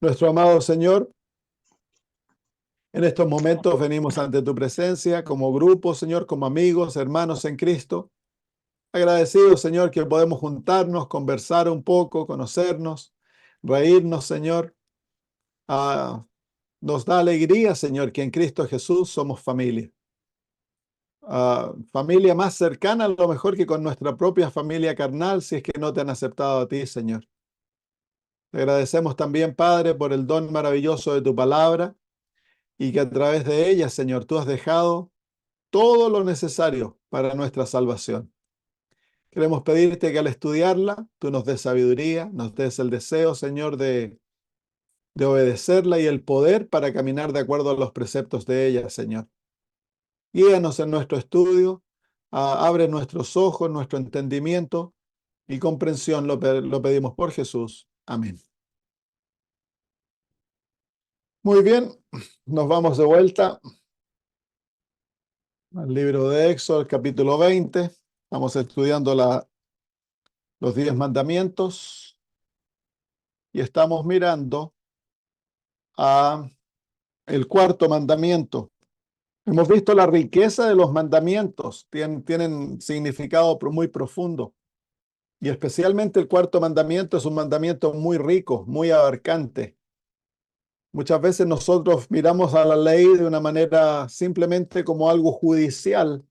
Nuestro amado Señor, en estos momentos venimos ante tu presencia como grupo, Señor, como amigos, hermanos en Cristo. Agradecidos, Señor, que podemos juntarnos, conversar un poco, conocernos, reírnos, Señor. Ah, Nos da alegría, Señor, que en Cristo Jesús somos familia. Familia más cercana a lo mejor que con nuestra propia familia carnal, si es que no te han aceptado a ti, Señor. Te agradecemos también, Padre, por el don maravilloso de tu palabra y que a través de ella, Señor, tú has dejado todo lo necesario para nuestra salvación. Queremos pedirte que al estudiarla, tú nos des sabiduría, nos des el deseo, Señor, de obedecerla y el poder para caminar de acuerdo a los preceptos de ella, Señor. Guíanos en nuestro estudio, abre nuestros ojos, nuestro entendimiento y comprensión, lo pedimos por Jesús. Amén. Muy bien, nos vamos de vuelta al libro de Éxodo, el capítulo 20. Estamos estudiando los 10 mandamientos y estamos mirando a el cuarto mandamiento. Hemos visto la riqueza de los mandamientos, tienen significado muy profundo y especialmente el cuarto mandamiento es un mandamiento muy rico, muy abarcante. Muchas veces nosotros miramos a la ley de una manera simplemente como algo judicial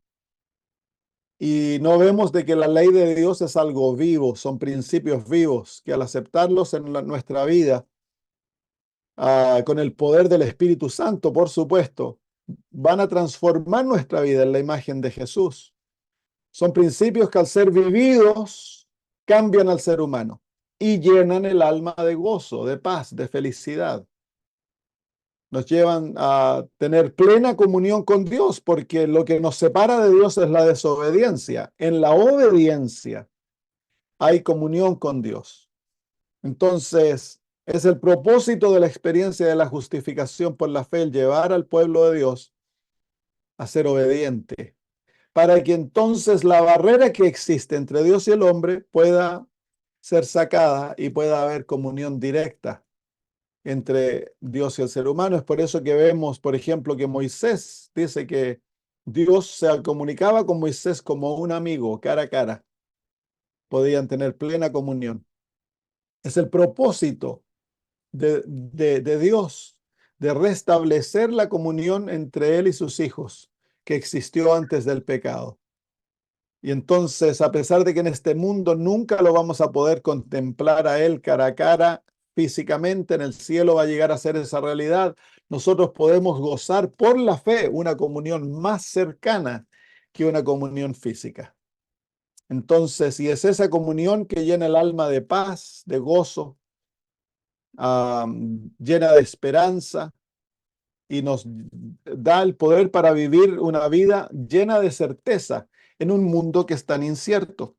y no vemos de que la ley de Dios es algo vivo, son principios vivos que al aceptarlos en nuestra vida, con el poder del Espíritu Santo, por supuesto, van a transformar nuestra vida en la imagen de Jesús. Son principios que al ser vividos cambian al ser humano y llenan el alma de gozo, de paz, de felicidad. Nos llevan a tener plena comunión con Dios, porque lo que nos separa de Dios es la desobediencia. En la obediencia hay comunión con Dios. Entonces, es el propósito de la experiencia de la justificación por la fe, el llevar al pueblo de Dios a ser obediente, para que entonces la barrera que existe entre Dios y el hombre pueda ser sacada y pueda haber comunión directa entre Dios y el ser humano. Es por eso que vemos, por ejemplo, que Moisés dice que Dios se comunicaba con Moisés como un amigo, cara a cara. Podían tener plena comunión. Es el propósito de Dios de restablecer la comunión entre Él y sus hijos que existió antes del pecado. Y entonces, a pesar de que en este mundo nunca lo vamos a poder contemplar a Él cara a cara, físicamente, en el cielo va a llegar a ser esa realidad, nosotros podemos gozar por la fe una comunión más cercana que una comunión física. Entonces, y es esa comunión que llena el alma de paz, de gozo, llena de esperanza y nos da el poder para vivir una vida llena de certeza en un mundo que es tan incierto.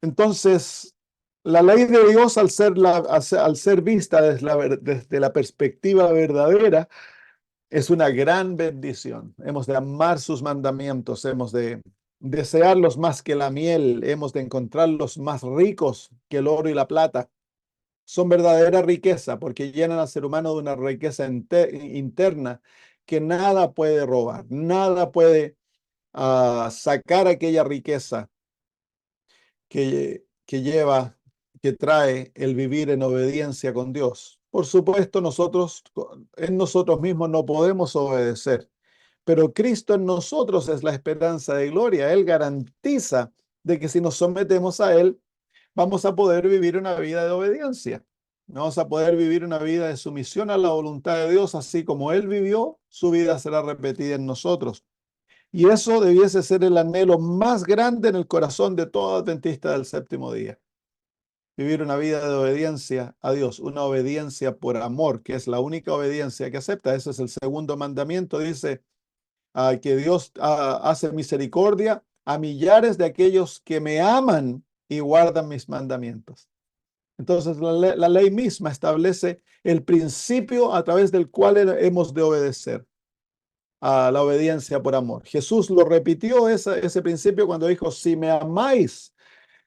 Entonces, la ley de Dios, al ser vista desde la perspectiva verdadera, es una gran bendición. Hemos de amar sus mandamientos, hemos de desearlos más que la miel, hemos de encontrarlos más ricos que el oro y la plata. Son verdadera riqueza porque llenan al ser humano de una riqueza interna que nada puede robar, nada puede sacar aquella riqueza que trae el vivir en obediencia con Dios. Por supuesto, nosotros en nosotros mismos no podemos obedecer, pero Cristo en nosotros es la esperanza de gloria. Él garantiza de que si nos sometemos a Él, vamos a poder vivir una vida de obediencia. Vamos a poder vivir una vida de sumisión a la voluntad de Dios, así como Él vivió, su vida será repetida en nosotros. Y eso debiese ser el anhelo más grande en el corazón de todo adventista del séptimo día. Vivir una vida de obediencia a Dios, una obediencia por amor, que es la única obediencia que acepta. Ese es el segundo mandamiento. Dice que Dios hace misericordia a millares de aquellos que me aman y guardan mis mandamientos. Entonces la ley misma establece el principio a través del cual hemos de obedecer, a la obediencia por amor. Jesús lo repitió ese principio cuando dijo, si me amáis,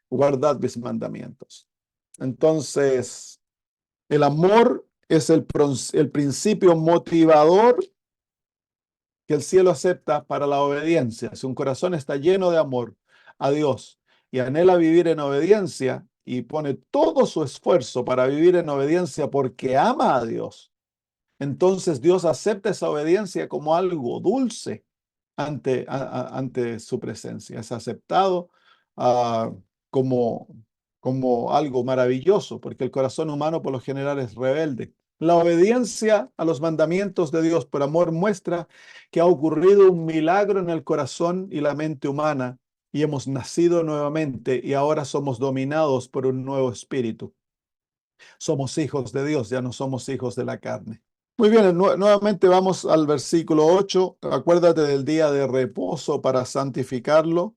guardad mis mandamientos. Entonces, el amor es el principio motivador que el cielo acepta para la obediencia. Si un corazón está lleno de amor a Dios y anhela vivir en obediencia y pone todo su esfuerzo para vivir en obediencia porque ama a Dios, entonces Dios acepta esa obediencia como algo dulce ante su presencia. Es aceptado ah, como, como algo maravilloso, porque el corazón humano por lo general es rebelde. La obediencia a los mandamientos de Dios por amor muestra que ha ocurrido un milagro en el corazón y la mente humana y hemos nacido nuevamente y ahora somos dominados por un nuevo espíritu. Somos hijos de Dios, ya no somos hijos de la carne. Muy bien, nuevamente vamos al versículo 8. Acuérdate del día de reposo para santificarlo.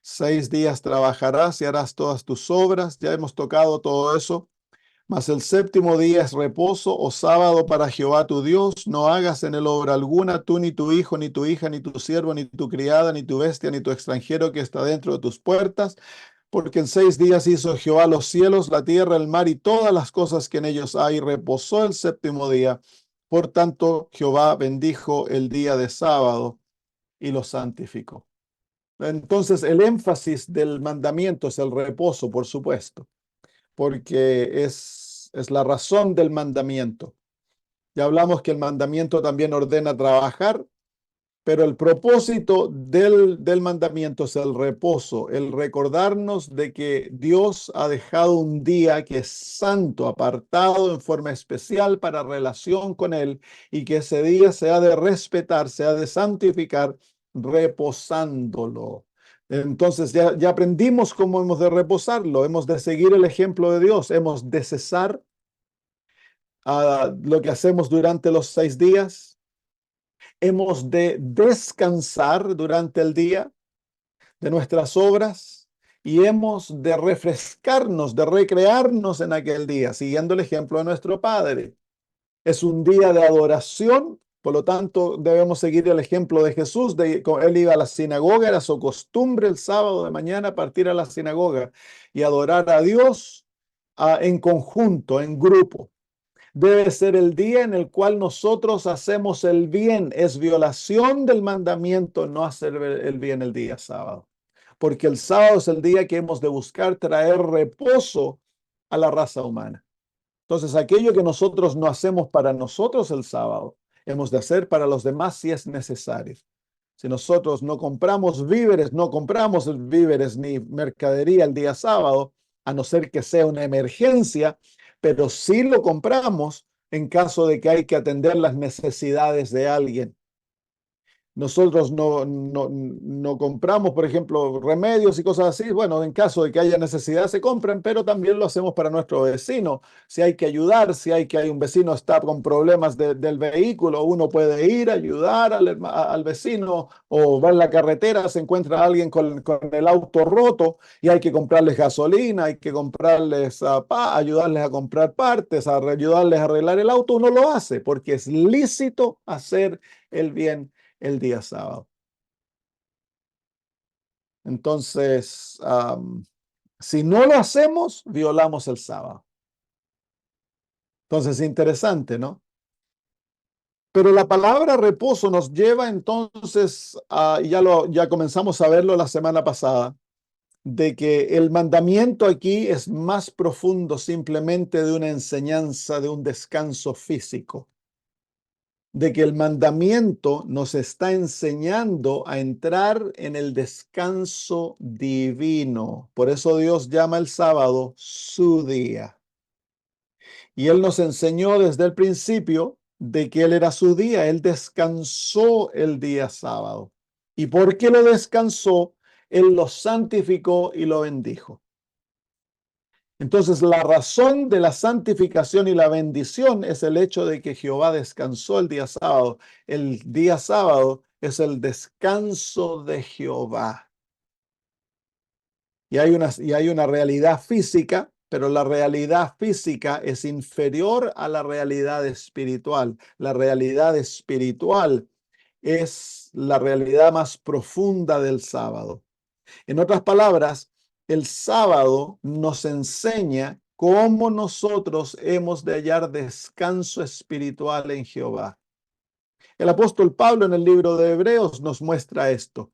6 días trabajarás y harás todas tus obras. Ya hemos tocado todo eso. Mas el séptimo día es reposo o sábado para Jehová tu Dios. No hagas en él obra alguna, tú ni tu hijo, ni tu hija, ni tu siervo, ni tu criada, ni tu bestia, ni tu extranjero que está dentro de tus puertas. Porque en 6 días hizo Jehová los cielos, la tierra, el mar y todas las cosas que en ellos hay. Reposó el séptimo día. Por tanto, Jehová bendijo el día de sábado y lo santificó. Entonces, el énfasis del mandamiento es el reposo, por supuesto, porque es la razón del mandamiento. Ya hablamos que el mandamiento también ordena trabajar, pero el propósito del mandamiento es el reposo, el recordarnos de que Dios ha dejado un día que es santo, apartado en forma especial para relación con Él, y que ese día se ha de respetar, se ha de santificar reposándolo. Entonces ya aprendimos cómo hemos de reposarlo, hemos de seguir el ejemplo de Dios, hemos de cesar lo que hacemos durante los 6 días. Hemos de descansar durante el día de nuestras obras y hemos de refrescarnos, de recrearnos en aquel día, siguiendo el ejemplo de nuestro Padre. Es un día de adoración, por lo tanto debemos seguir el ejemplo de Jesús. Él iba a la sinagoga, era su costumbre el sábado de mañana partir a la sinagoga y adorar a Dios en conjunto, en grupo. Debe ser el día en el cual nosotros hacemos el bien. Es violación del mandamiento no hacer el bien el día sábado. Porque el sábado es el día que hemos de buscar traer reposo a la raza humana. Entonces, aquello que nosotros no hacemos para nosotros el sábado, hemos de hacer para los demás si es necesario. Si nosotros no compramos víveres ni mercadería el día sábado, a no ser que sea una emergencia, pero sí lo compramos en caso de que hay que atender las necesidades de alguien. Nosotros no compramos, por ejemplo, remedios y cosas así. Bueno, en caso de que haya necesidad se compran, pero también lo hacemos para nuestro vecino. Si hay que ayudar, si hay un vecino está con problemas del vehículo, uno puede ir a ayudar al vecino, o va en la carretera, se encuentra alguien con el auto roto y hay que comprarles gasolina, hay que comprarles ayudarles a comprar partes, ayudarles a arreglar el auto. Uno lo hace porque es lícito hacer el bien el día sábado. Entonces, si no lo hacemos, violamos el sábado. Entonces, interesante, ¿no? Pero la palabra reposo nos lleva entonces, ya comenzamos a verlo la semana pasada, de que el mandamiento aquí es más profundo simplemente de una enseñanza, de un descanso físico, de que el mandamiento nos está enseñando a entrar en el descanso divino. Por eso Dios llama el sábado su día. Y Él nos enseñó desde el principio de que Él era su día. Él descansó el día sábado. ¿Y por qué lo descansó? Él lo santificó y lo bendijo. Entonces, la razón de la santificación y la bendición es el hecho de que Jehová descansó el día sábado. El día sábado es el descanso de Jehová. Y hay una realidad física, pero la realidad física es inferior a la realidad espiritual. La realidad espiritual es la realidad más profunda del sábado. En otras palabras, el sábado nos enseña cómo nosotros hemos de hallar descanso espiritual en Jehová. El apóstol Pablo en el libro de Hebreos nos muestra esto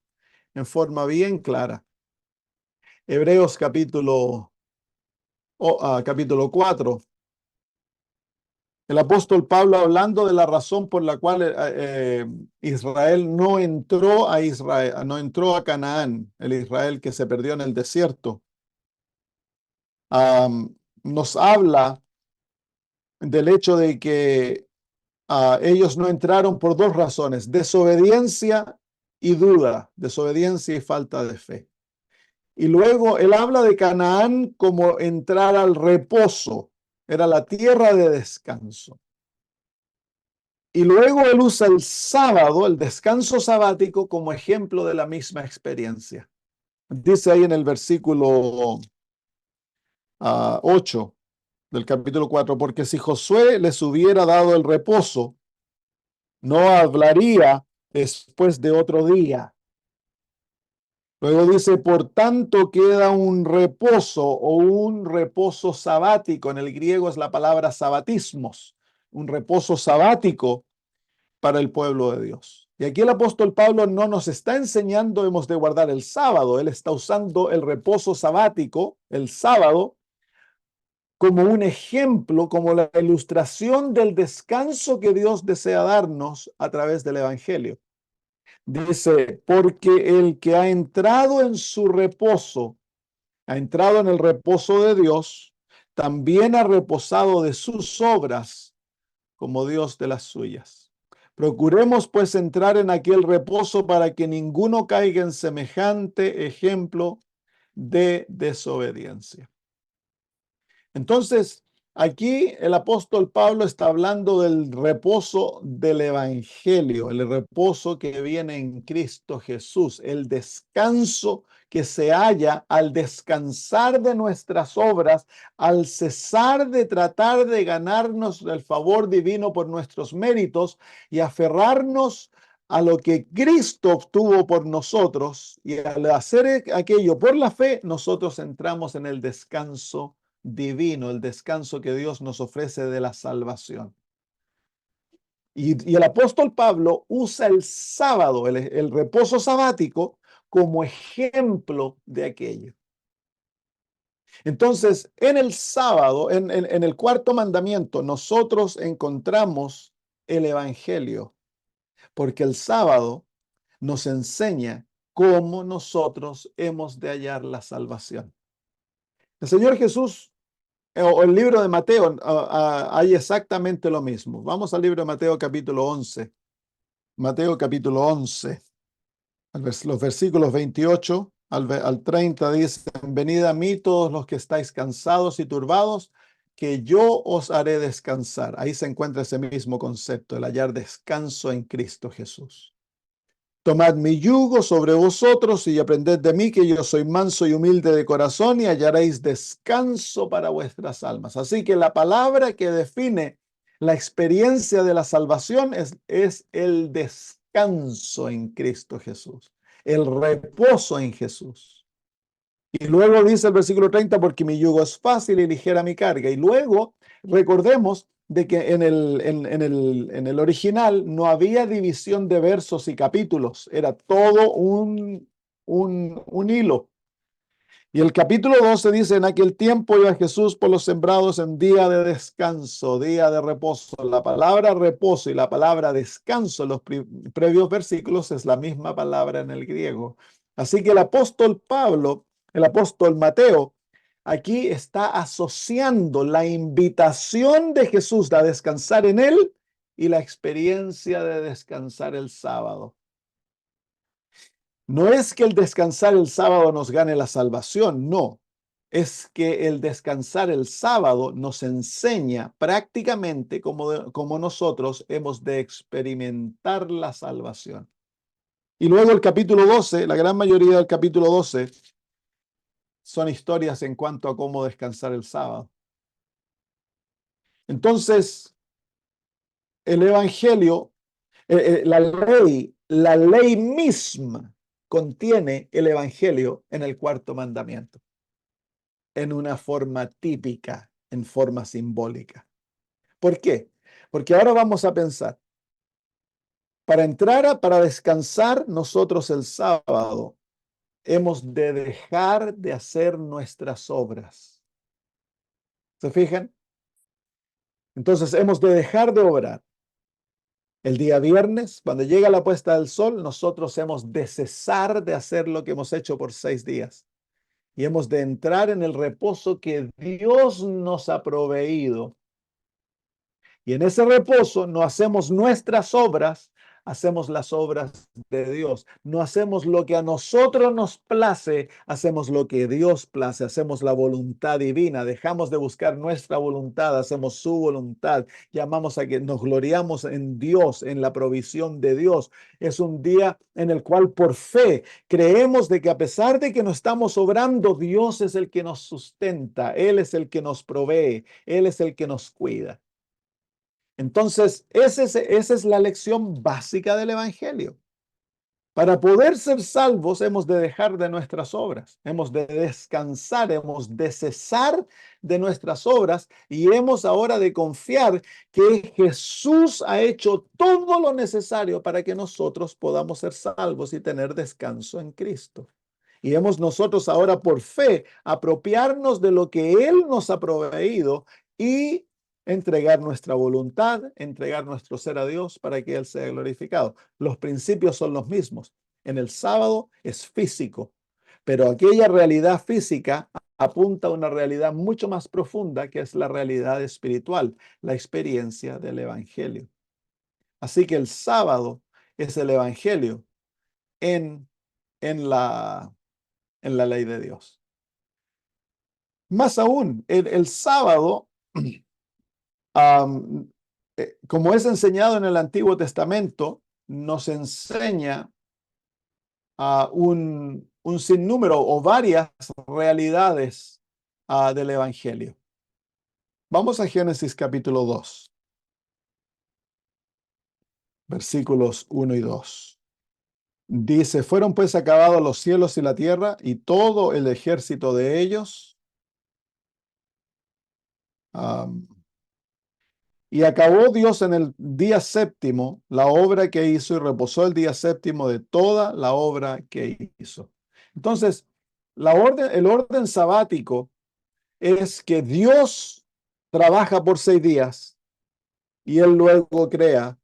en forma bien clara. Hebreos capítulo 4. El apóstol Pablo hablando de la razón por la cual Israel no entró a Canaán, el Israel que se perdió en el desierto. Nos habla del hecho de que ellos no entraron por dos razones: desobediencia y duda, desobediencia y falta de fe. Y luego él habla de Canaán como entrar al reposo, era la tierra de descanso. Y luego él usa el sábado, el descanso sabático, como ejemplo de la misma experiencia. Dice ahí en el versículo 8 del capítulo 4, porque si Josué les hubiera dado el reposo, no hablaría después de otro día. Luego dice, por tanto queda un reposo o un reposo sabático. En el griego es la palabra sabatismos, un reposo sabático para el pueblo de Dios. Y aquí el apóstol Pablo no nos está enseñando hemos de guardar el sábado. Él está usando el reposo sabático, el sábado, como un ejemplo, como la ilustración del descanso que Dios desea darnos a través del evangelio. Dice, porque el que ha entrado en su reposo, ha entrado en el reposo de Dios, también ha reposado de sus obras como Dios de las suyas. Procuremos pues entrar en aquel reposo para que ninguno caiga en semejante ejemplo de desobediencia. Entonces, aquí el apóstol Pablo está hablando del reposo del evangelio, el reposo que viene en Cristo Jesús, el descanso que se halla al descansar de nuestras obras, al cesar de tratar de ganarnos el favor divino por nuestros méritos y aferrarnos a lo que Cristo obtuvo por nosotros, y al hacer aquello por la fe, nosotros entramos en el descanso divino, el descanso que Dios nos ofrece de la salvación. Y el apóstol Pablo usa el sábado, el reposo sabático, como ejemplo de aquello. Entonces, en el sábado, en el cuarto mandamiento, nosotros encontramos el evangelio, porque el sábado nos enseña cómo nosotros hemos de hallar la salvación. El Señor Jesús o el libro de Mateo, hay exactamente lo mismo. Vamos al libro de Mateo capítulo 11. Mateo capítulo 11, los versículos 28 al 30 dicen, venid a mí todos los que estáis cansados y turbados, que yo os haré descansar. Ahí se encuentra ese mismo concepto, el hallar descanso en Cristo Jesús. Tomad mi yugo sobre vosotros y aprended de mí, que yo soy manso y humilde de corazón, y hallaréis descanso para vuestras almas. Así que la palabra que define la experiencia de la salvación es el descanso en Cristo Jesús, el reposo en Jesús. Y luego dice el versículo 30, porque mi yugo es fácil y ligera mi carga. Y luego recordemos de que en el original no había división de versos y capítulos, era todo un hilo. Y el capítulo 12 dice, en aquel tiempo iba Jesús por los sembrados en día de descanso, día de reposo. La palabra reposo y la palabra descanso en los previos versículos es la misma palabra en el griego. Así que el apóstol Pablo, el apóstol Mateo, aquí está asociando la invitación de Jesús a descansar en él y la experiencia de descansar el sábado. No es que el descansar el sábado nos gane la salvación, no. Es que el descansar el sábado nos enseña prácticamente cómo nosotros hemos de experimentar la salvación. Y luego el capítulo 12, la gran mayoría del capítulo 12 son historias en cuanto a cómo descansar el sábado. Entonces, el evangelio, la ley misma contiene el evangelio en el cuarto mandamiento, en una forma típica. en forma simbólica. ¿Por qué? Porque ahora vamos a pensar, para descansar nosotros el sábado, hemos de dejar de hacer nuestras obras. ¿Se fijan? Entonces hemos de dejar de obrar. El día viernes, cuando llega la puesta del sol, nosotros hemos de cesar de hacer lo que hemos hecho por 6 días. Y hemos de entrar en el reposo que Dios nos ha proveído. Y en ese reposo no hacemos nuestras obras, hacemos las obras de Dios. No hacemos lo que a nosotros nos place, hacemos lo que Dios place, hacemos la voluntad divina, dejamos de buscar nuestra voluntad, hacemos su voluntad. Llamamos a que nos gloriamos en Dios, en la provisión de Dios. Es un día en el cual por fe creemos de que a pesar de que no estamos obrando, Dios es el que nos sustenta, Él es el que nos provee, Él es el que nos cuida. Entonces, esa es la lección básica del Evangelio. Para poder ser salvos, hemos de dejar de nuestras obras, hemos de descansar, hemos de cesar de nuestras obras y hemos ahora de confiar que Jesús ha hecho todo lo necesario para que nosotros podamos ser salvos y tener descanso en Cristo. Y hemos nosotros ahora por fe apropiarnos de lo que Él nos ha proveído y entregar nuestra voluntad, entregar nuestro ser a Dios para que Él sea glorificado. Los principios son los mismos. En el sábado es físico, pero aquella realidad física apunta a una realidad mucho más profunda que es la realidad espiritual, la experiencia del Evangelio. Así que el sábado es el Evangelio en, en la, en la ley de Dios. Más aún, el sábado como es enseñado en el Antiguo Testamento, nos enseña un sinnúmero o varias realidades del Evangelio. Vamos a Génesis capítulo 2, versículos 1 y 2. Dice, fueron pues acabados los cielos y la tierra y todo el ejército de ellos. Y acabó Dios en el día séptimo la obra que hizo y reposó el día séptimo de toda la obra que hizo. Entonces, el orden sabático es que Dios trabaja por 6 días y Él luego crea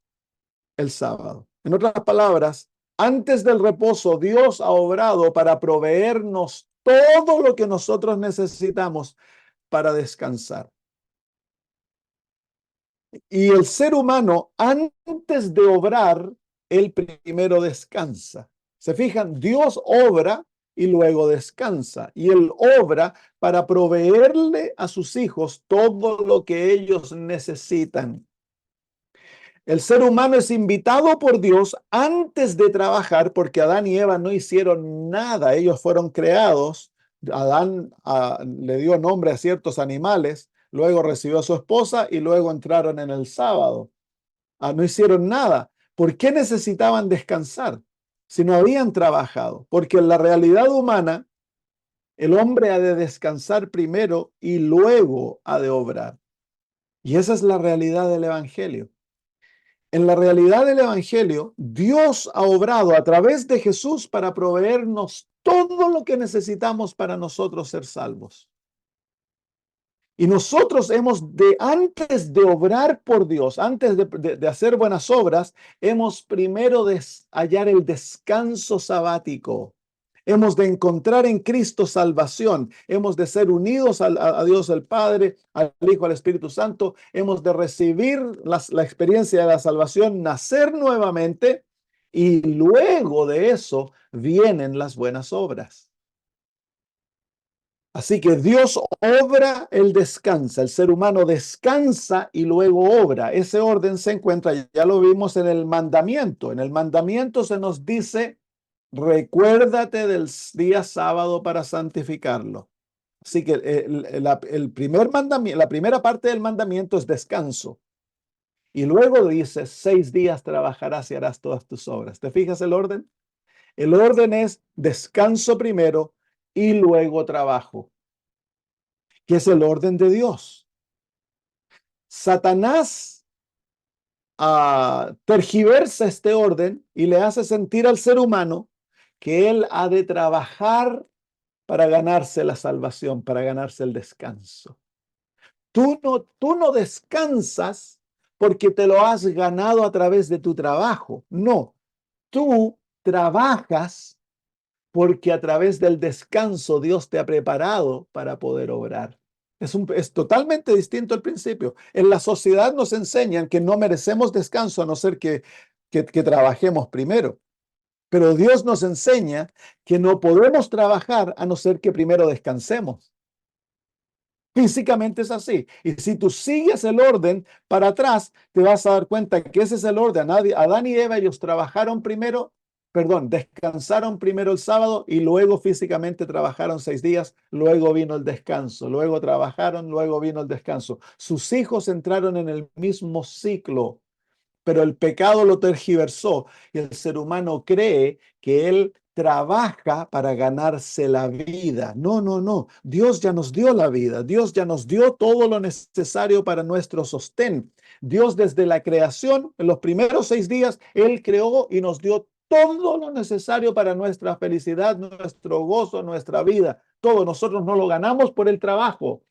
el sábado. En otras palabras, antes del reposo, Dios ha obrado para proveernos todo lo que nosotros necesitamos para descansar. Y el ser humano, antes de obrar, él primero descansa. ¿Se fijan? Dios obra y luego descansa. Y él obra para proveerle a sus hijos todo lo que ellos necesitan. El ser humano es invitado por Dios antes de trabajar, porque Adán y Eva no hicieron nada. Ellos fueron creados. Adán le dio nombre a ciertos animales, luego recibió a su esposa y luego entraron en el sábado. No hicieron nada. ¿Por qué necesitaban descansar si no habían trabajado? Porque en la realidad humana, el hombre ha de descansar primero y luego ha de obrar. Y esa es la realidad del Evangelio. En la realidad del Evangelio, Dios ha obrado a través de Jesús para proveernos todo lo que necesitamos para nosotros ser salvos. Y nosotros antes de obrar por Dios, antes de hacer buenas obras, hemos primero de hallar el descanso sabático. Hemos de encontrar en Cristo salvación. Hemos de ser unidos a Dios el Padre, al Hijo, al Espíritu Santo. Hemos de recibir la experiencia de la salvación, nacer nuevamente y luego de eso vienen las buenas obras. Así que Dios obra, Él descansa, el ser humano descansa y luego obra. Ese orden se encuentra, ya lo vimos en el mandamiento. En el mandamiento se nos dice, recuérdate del día sábado para santificarlo. Así que el primer mandamiento, la primera parte del mandamiento es descanso. Y luego dice, 6 días trabajarás y harás todas tus obras. ¿Te fijas el orden? El orden es descanso primero y luego trabajo, que es el orden de Dios. Satanás tergiversa este orden y le hace sentir al ser humano que él ha de trabajar para ganarse la salvación, para ganarse el descanso. Tú no descansas porque te lo has ganado a través de tu trabajo. No, tú trabajas porque a través del descanso Dios te ha preparado para poder obrar. Es totalmente distinto al principio. En la sociedad nos enseñan que no merecemos descanso a no ser que trabajemos primero. Pero Dios nos enseña que no podemos trabajar a no ser que primero descansemos. Físicamente es así. Y si tú sigues el orden para atrás, te vas a dar cuenta que ese es el orden. Adán y Eva, ellos trabajaron primero, perdón, descansaron primero el sábado y luego físicamente trabajaron 6 días, luego vino el descanso, luego trabajaron, luego vino el descanso. Sus hijos entraron en el mismo ciclo, pero el pecado lo tergiversó y el ser humano cree que él trabaja para ganarse la vida. No, no, no. Dios ya nos dio la vida. Dios ya nos dio todo lo necesario para nuestro sostén. Dios desde la creación, en los primeros 6 días, Él creó y nos dio todo lo necesario para nuestra felicidad, nuestro gozo, nuestra vida. Todo nosotros no lo ganamos por el trabajo.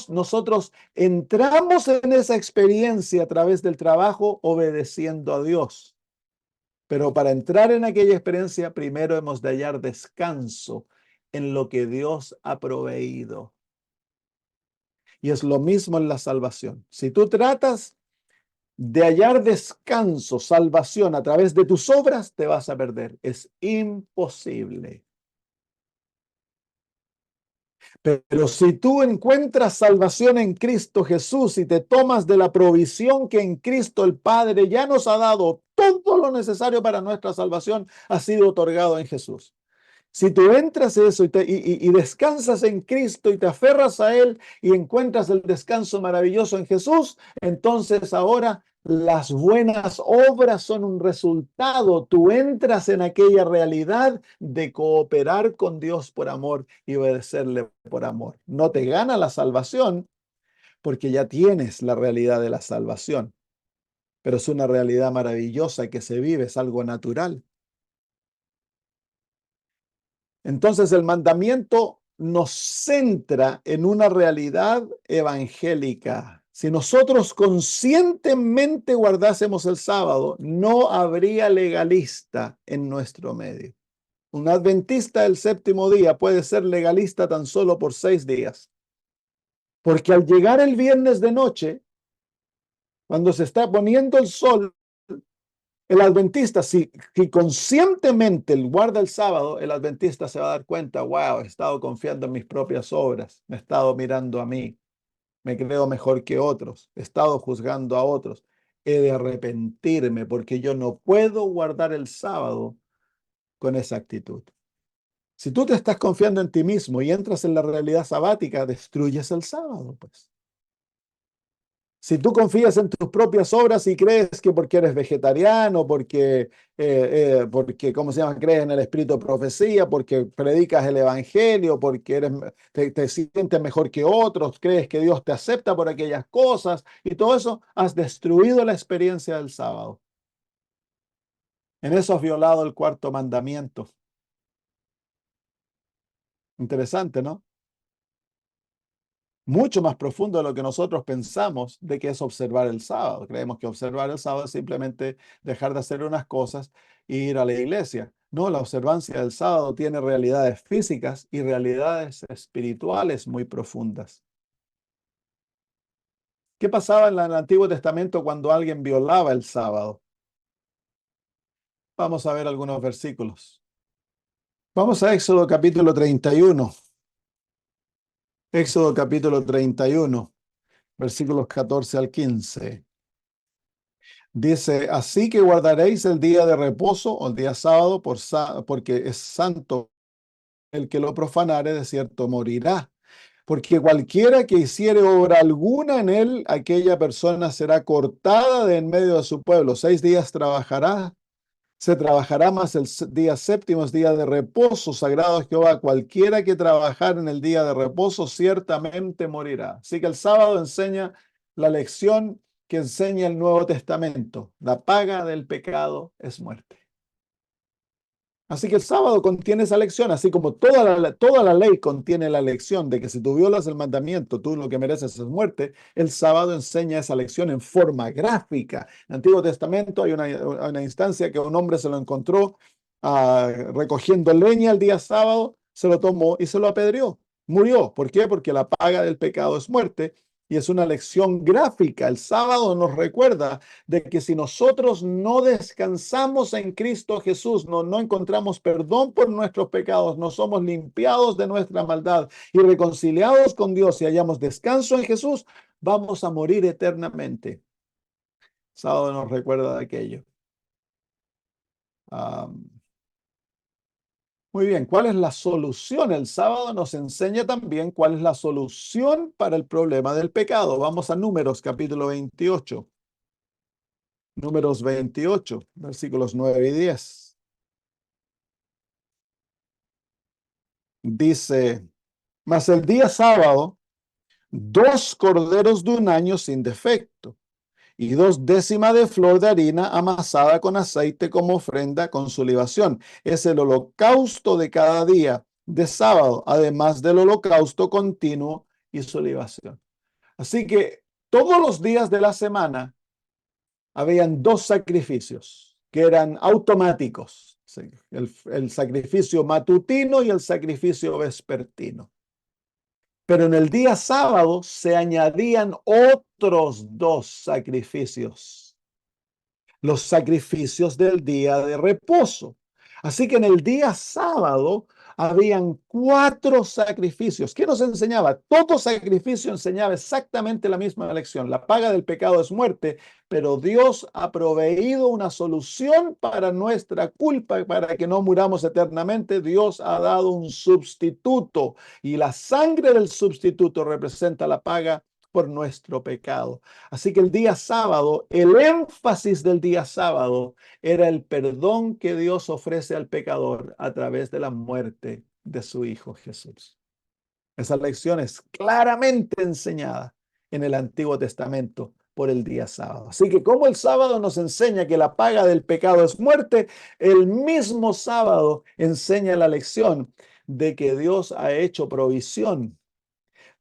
Nosotros entramos en esa experiencia a través del trabajo obedeciendo a Dios. Pero para entrar en aquella experiencia, primero hemos de hallar descanso en lo que Dios ha proveído. Y es lo mismo en la salvación. Si tú tratas de hallar descanso, salvación a través de tus obras, te vas a perder. Es imposible. Pero si tú encuentras salvación en Cristo Jesús y te tomas de la provisión que en Cristo el Padre ya nos ha dado, todo lo necesario para nuestra salvación ha sido otorgado en Jesús. Si tú entras en eso y descansas en Cristo y te aferras a Él y encuentras el descanso maravilloso en Jesús, entonces ahora las buenas obras son un resultado. Tú entras en aquella realidad de cooperar con Dios por amor y obedecerle por amor. No te gana la salvación porque ya tienes la realidad de la salvación, pero es una realidad maravillosa que se vive, es algo natural. Entonces el mandamiento nos centra en una realidad evangélica. Si nosotros conscientemente guardásemos el sábado, no habría legalista en nuestro medio. Un adventista del séptimo día puede ser legalista tan solo por 6 días. Porque al llegar el viernes de noche, cuando se está poniendo el sol, el adventista, si conscientemente guarda el sábado, el adventista se va a dar cuenta, wow, he estado confiando en mis propias obras, me he estado mirando a mí, me creo mejor que otros, he estado juzgando a otros, he de arrepentirme porque yo no puedo guardar el sábado con esa actitud. Si tú te estás confiando en ti mismo y entras en la realidad sabática, destruyes el sábado, pues. Si tú confías en tus propias obras y crees que porque eres vegetariano, porque ¿cómo se llama? Crees en el espíritu de profecía, porque predicas el evangelio, porque te sientes mejor que otros, crees que Dios te acepta por aquellas cosas y todo eso, has destruido la experiencia del sábado. En eso has violado el cuarto mandamiento. Interesante, ¿no? Mucho más profundo de lo que nosotros pensamos de que es observar el sábado. Creemos que observar el sábado es simplemente dejar de hacer unas cosas e ir a la iglesia. No, la observancia del sábado tiene realidades físicas y realidades espirituales muy profundas. ¿Qué pasaba en el Antiguo Testamento cuando alguien violaba el sábado? Vamos a ver algunos versículos. Vamos a Éxodo capítulo 31. Éxodo capítulo 31, versículos 14 al 15. Dice, así que guardaréis el día de reposo o el día sábado porque es santo. El que lo profanare de cierto morirá. Porque cualquiera que hiciere obra alguna en él, aquella persona será cortada de en medio de su pueblo. 6 días trabajará, se trabajará, más el día séptimo es día de reposo sagrado a Jehová. Cualquiera que trabajar en el día de reposo ciertamente morirá. Así que el sábado enseña la lección que enseña el Nuevo Testamento. La paga del pecado es muerte. Así que el sábado contiene esa lección, así como toda la ley contiene la lección de que si tú violas el mandamiento, tú lo que mereces es muerte. El sábado enseña esa lección en forma gráfica. En el Antiguo Testamento hay una instancia que un hombre se lo encontró recogiendo leña el día sábado, se lo tomó y se lo apedreó. Murió. ¿Por qué? Porque la paga del pecado es muerte. Y es una lección gráfica. El sábado nos recuerda de que si nosotros no descansamos en Cristo Jesús, no encontramos perdón por nuestros pecados, no somos limpiados de nuestra maldad y reconciliados con Dios y hallamos descanso en Jesús, vamos a morir eternamente. Sábado nos recuerda de aquello. Muy bien, ¿cuál es la solución? El sábado nos enseña también cuál es la solución para el problema del pecado. Vamos a Números capítulo 28. Números 28, versículos 9 y 10. Dice, mas el día sábado, 2 corderos de un año sin defecto, y 2 décimas de flor de harina amasada con aceite como ofrenda con su libación. Es el holocausto de cada día de sábado, además del holocausto continuo y su libación. Así que todos los días de la semana habían 2 sacrificios que eran automáticos. El sacrificio matutino y el sacrificio vespertino. Pero en el día sábado se añadían otros 2 sacrificios, los sacrificios del día de reposo. Así que en el día sábado habían 4 sacrificios. ¿Qué nos enseñaba? Todo sacrificio enseñaba exactamente la misma lección. La paga del pecado es muerte, pero Dios ha proveído una solución para nuestra culpa, para que no muramos eternamente. Dios ha dado un sustituto y la sangre del sustituto representa la paga por nuestro pecado. Así que el día sábado, el énfasis del día sábado era el perdón que Dios ofrece al pecador a través de la muerte de su Hijo Jesús. Esa lección es claramente enseñada en el Antiguo Testamento por el día sábado. Así que como el sábado nos enseña que la paga del pecado es muerte, el mismo sábado enseña la lección de que Dios ha hecho provisión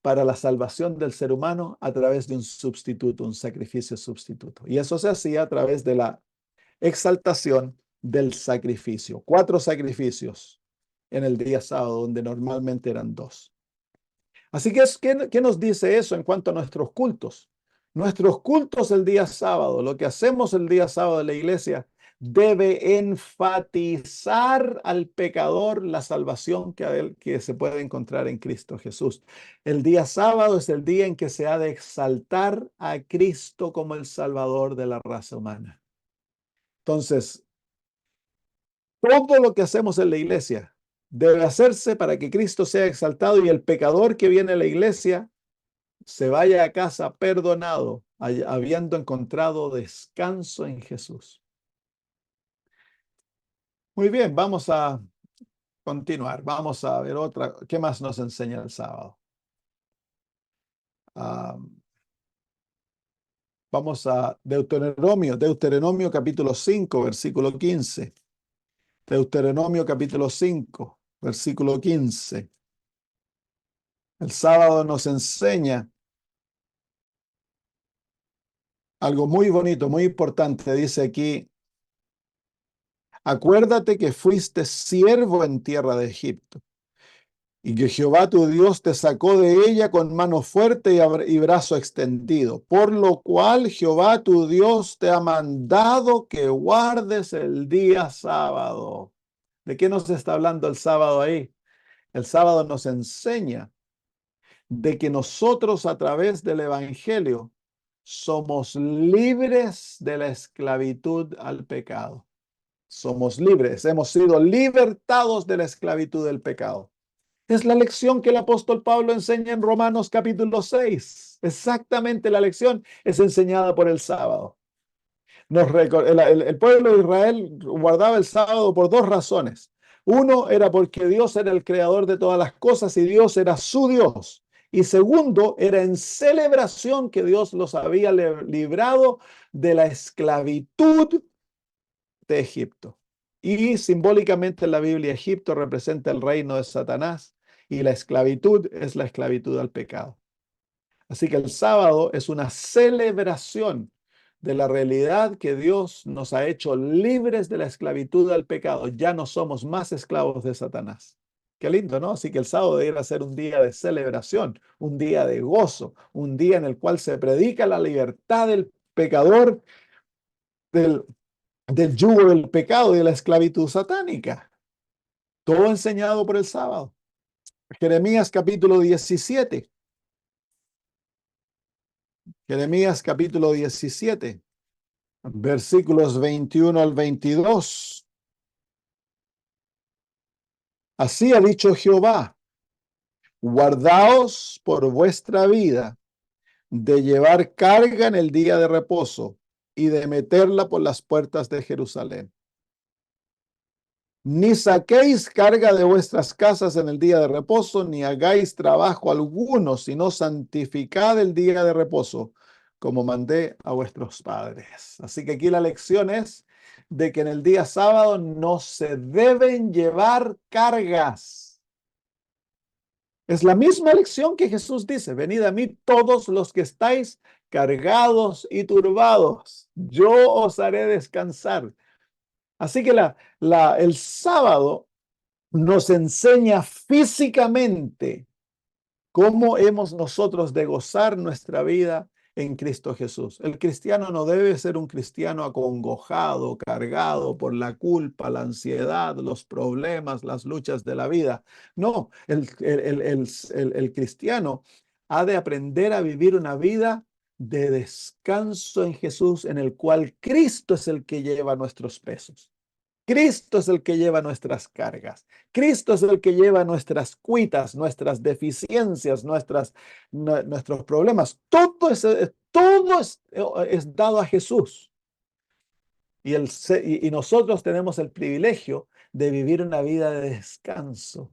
para la salvación del ser humano a través de un sustituto, un sacrificio sustituto. Y eso se hacía a través de la exaltación del sacrificio. 4 sacrificios en el día sábado, donde normalmente eran 2. Así que, ¿qué nos dice eso en cuanto a nuestros cultos? Nuestros cultos el día sábado, lo que hacemos el día sábado en la iglesia, debe enfatizar al pecador la salvación que se puede encontrar en Cristo Jesús. El día sábado es el día en que se ha de exaltar a Cristo como el Salvador de la raza humana. Entonces, todo lo que hacemos en la iglesia debe hacerse para que Cristo sea exaltado y el pecador que viene a la iglesia se vaya a casa perdonado, habiendo encontrado descanso en Jesús. Muy bien, vamos a continuar. Vamos a ver ¿qué más nos enseña el sábado? Vamos a Deuteronomio capítulo 5, versículo 15. Deuteronomio capítulo 5, versículo 15. El sábado nos enseña algo muy bonito, muy importante. Dice aquí, acuérdate que fuiste siervo en tierra de Egipto y que Jehová tu Dios te sacó de ella con mano fuerte y brazo extendido, por lo cual Jehová tu Dios te ha mandado que guardes el día sábado. ¿De qué nos está hablando el sábado ahí? El sábado nos enseña de que nosotros a través del Evangelio somos libres de la esclavitud al pecado. Somos libres, hemos sido libertados de la esclavitud del pecado. Es la lección que el apóstol Pablo enseña en Romanos capítulo 6. Exactamente la lección es enseñada por el sábado. El pueblo de Israel guardaba el sábado por 2 razones. Uno era porque Dios era el creador de todas las cosas y Dios era su Dios. Y segundo, era en celebración que Dios los había librado de la esclavitud de Egipto. Y simbólicamente en la Biblia, Egipto representa el reino de Satanás y la esclavitud es la esclavitud al pecado. Así que el sábado es una celebración de la realidad que Dios nos ha hecho libres de la esclavitud al pecado. Ya no somos más esclavos de Satanás. Qué lindo, ¿no? Así que el sábado debería ser un día de celebración, un día de gozo, un día en el cual se predica la libertad del pecador del, del yugo del pecado y de la esclavitud satánica. Todo enseñado por el sábado. Jeremías capítulo 17. Jeremías capítulo 17. Versículos 21 al 22. Así ha dicho Jehová, guardaos por vuestra vida de llevar carga en el día de reposo y de meterla por las puertas de Jerusalén. Ni saquéis carga de vuestras casas en el día de reposo, ni hagáis trabajo alguno, sino santificad el día de reposo, como mandé a vuestros padres. Así que aquí la lección es de que en el día sábado no se deben llevar cargas. Es la misma lección que Jesús dice: venid a mí todos los que estáis cargados y turbados, yo os haré descansar. Así que el sábado nos enseña físicamente cómo hemos nosotros de gozar nuestra vida en Cristo Jesús. El cristiano no debe ser un cristiano acongojado, cargado por la culpa, la ansiedad, los problemas, las luchas de la vida. No, el cristiano ha de aprender a vivir una vida de descanso en Jesús, en el cual Cristo es el que lleva nuestros pesos. Cristo es el que lleva nuestras cargas. Cristo es el que lleva nuestras cuitas, nuestras deficiencias, nuestros problemas. Todo es dado a Jesús. Y nosotros tenemos el privilegio de vivir una vida de descanso.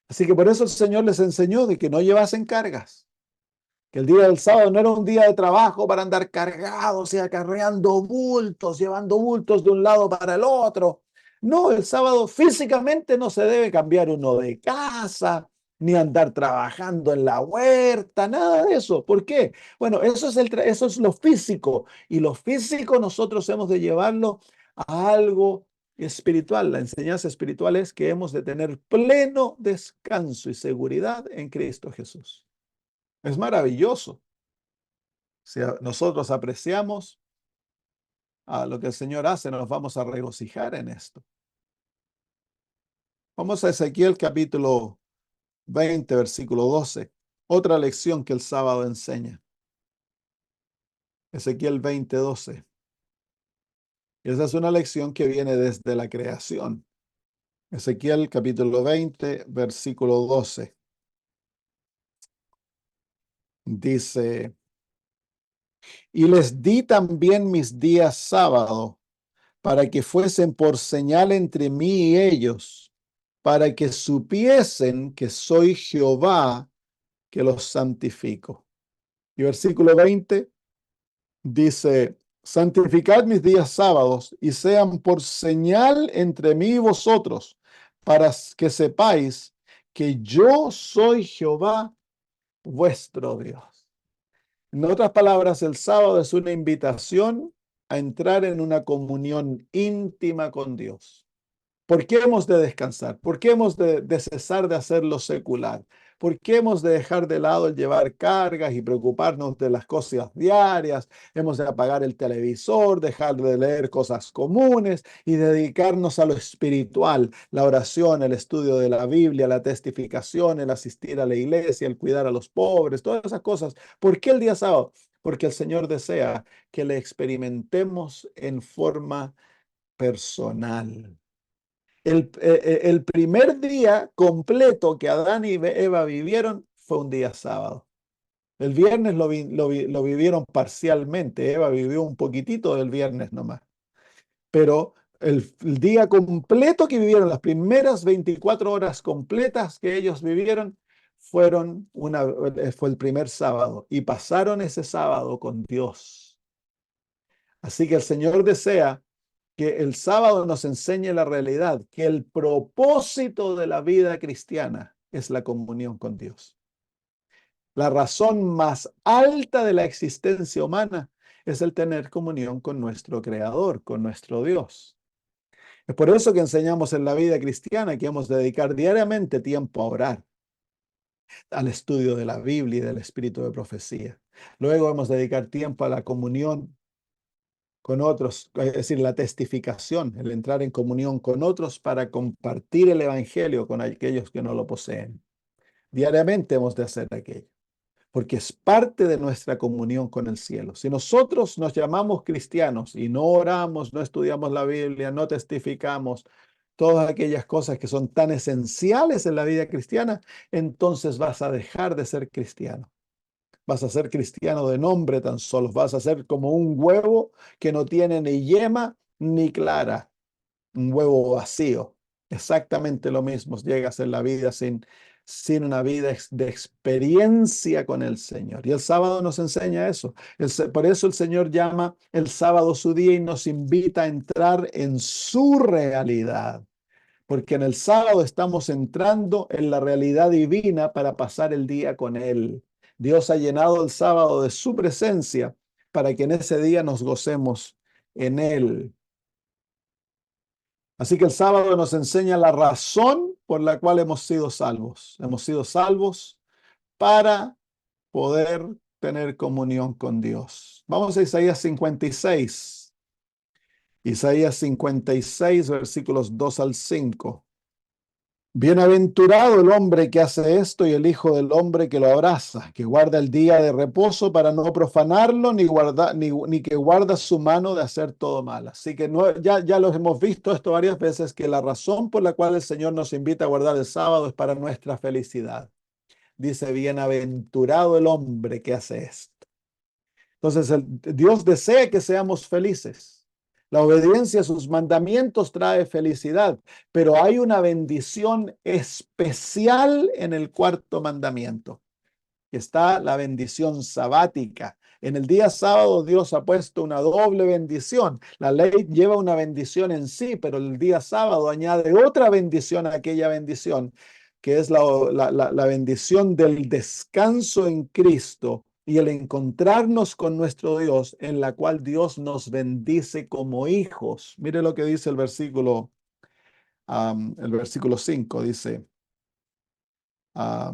Así que por eso el Señor les enseñó de que no llevasen cargas. Que el día del sábado no era un día de trabajo para andar cargados y acarreando bultos, llevando bultos de un lado para el otro. No, el sábado físicamente no se debe cambiar uno de casa, ni andar trabajando en la huerta, nada de eso. ¿Por qué? Bueno, eso es lo físico, y lo físico nosotros hemos de llevarlo a algo espiritual. La enseñanza espiritual es que hemos de tener pleno descanso y seguridad en Cristo Jesús. Es maravilloso. Si nosotros apreciamos a lo que el Señor hace, nos vamos a regocijar en esto. Vamos a Ezequiel capítulo 20, versículo 12. Otra lección que el sábado enseña. Ezequiel 20, 12. Esa es una lección que viene desde la creación. Ezequiel capítulo 20, versículo 12. Dice: y les di también mis días sábado, para que fuesen por señal entre mí y ellos, para que supiesen que soy Jehová, que los santifico. Y versículo 20 dice: santificad mis días sábados y sean por señal entre mí y vosotros, para que sepáis que yo soy Jehová, vuestro Dios. En otras palabras, el sábado es una invitación a entrar en una comunión íntima con Dios. ¿Por qué hemos de descansar? ¿Por qué hemos de cesar de hacer lo secular? ¿Por qué hemos de dejar de lado el llevar cargas y preocuparnos de las cosas diarias? Hemos de apagar el televisor, dejar de leer cosas comunes y dedicarnos a lo espiritual: la oración, el estudio de la Biblia, la testificación, el asistir a la iglesia, el cuidar a los pobres, todas esas cosas. ¿Por qué el día sábado? Porque el Señor desea que le experimentemos en forma personal. El primer día completo que Adán y Eva vivieron fue un día sábado. El viernes lo vivieron parcialmente. Eva vivió un poquitito del viernes nomás. Pero el día completo que vivieron, las primeras 24 horas completas que ellos vivieron, fue el primer sábado y pasaron ese sábado con Dios. Así que el Señor desea que el sábado nos enseñe la realidad, que el propósito de la vida cristiana es la comunión con Dios. La razón más alta de la existencia humana es el tener comunión con nuestro Creador, con nuestro Dios. Es por eso que enseñamos en la vida cristiana que hemos de dedicar diariamente tiempo a orar, al estudio de la Biblia y del espíritu de profecía. Luego hemos de dedicar tiempo a la comunión con otros, es decir, la testificación, el entrar en comunión con otros para compartir el evangelio con aquellos que no lo poseen. Diariamente hemos de hacer aquello, porque es parte de nuestra comunión con el cielo. Si nosotros nos llamamos cristianos y no oramos, no estudiamos la Biblia, no testificamos, todas aquellas cosas que son tan esenciales en la vida cristiana, entonces vas a dejar de ser cristiano. Vas a ser cristiano de nombre tan solo. Vas a ser como un huevo que no tiene ni yema ni clara. Un huevo vacío. Exactamente lo mismo llega a ser la vida sin una vida de experiencia con el Señor. Y el sábado nos enseña eso. Por eso el Señor llama el sábado su día y nos invita a entrar en su realidad. Porque en el sábado estamos entrando en la realidad divina para pasar el día con Él. Dios ha llenado el sábado de su presencia para que en ese día nos gocemos en Él. Así que el sábado nos enseña la razón por la cual hemos sido salvos. Hemos sido salvos para poder tener comunión con Dios. Vamos a Isaías 56. Isaías 56, versículos 2 al 5. Bienaventurado el hombre que hace esto y el hijo del hombre que lo abraza, que guarda el día de reposo para no profanarlo, ni que guarda su mano de hacer todo mal. Así que ya lo hemos visto esto varias veces, que la razón por la cual el Señor nos invita a guardar el sábado es para nuestra felicidad. Dice, bienaventurado el hombre que hace esto. Entonces, Dios desea que seamos felices. La obediencia a sus mandamientos trae felicidad, pero hay una bendición especial en el cuarto mandamiento. Está la bendición sabática. En el día sábado Dios ha puesto una doble bendición. La ley lleva una bendición en sí, pero el día sábado añade otra bendición a aquella bendición, que es la bendición del descanso en Cristo y el encontrarnos con nuestro Dios, en la cual Dios nos bendice como hijos. Mire lo que dice el versículo 5, dice, a